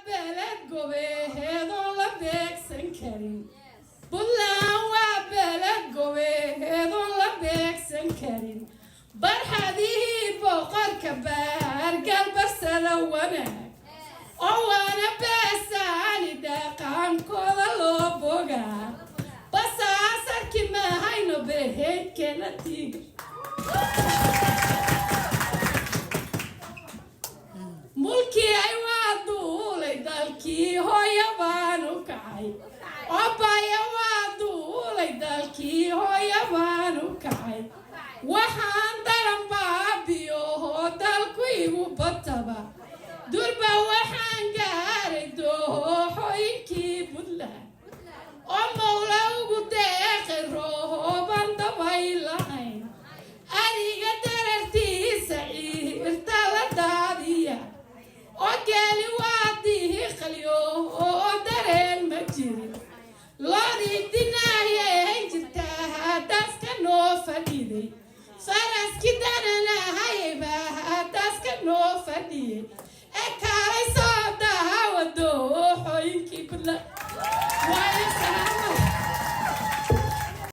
بلد قويه ولا بيكسن كريم بلان وبلد قويه ولا بيكسن كريم برحدي بوقر كبار قلب السلوانك وانا بس علي دقان كل لوبوغا بس عسر كما هينو بهيك كنتيجر ملكي ايوا دولي دالكي هويا بانو كاي ابا يوا دولي دالكي هويا بانو كاي waxaan daran baabiyo dalku igu bataba durba waxaan gaaray dooxooyinkii Puntland oo mawla ugu deeqay rooban dabay lahayn adiga darartiisa ciirta la daadiya oo geeli waadii qaliyo oo dareen ma jirin loodii dinaayay jirtaa daska noo fadhiday فرس كدنا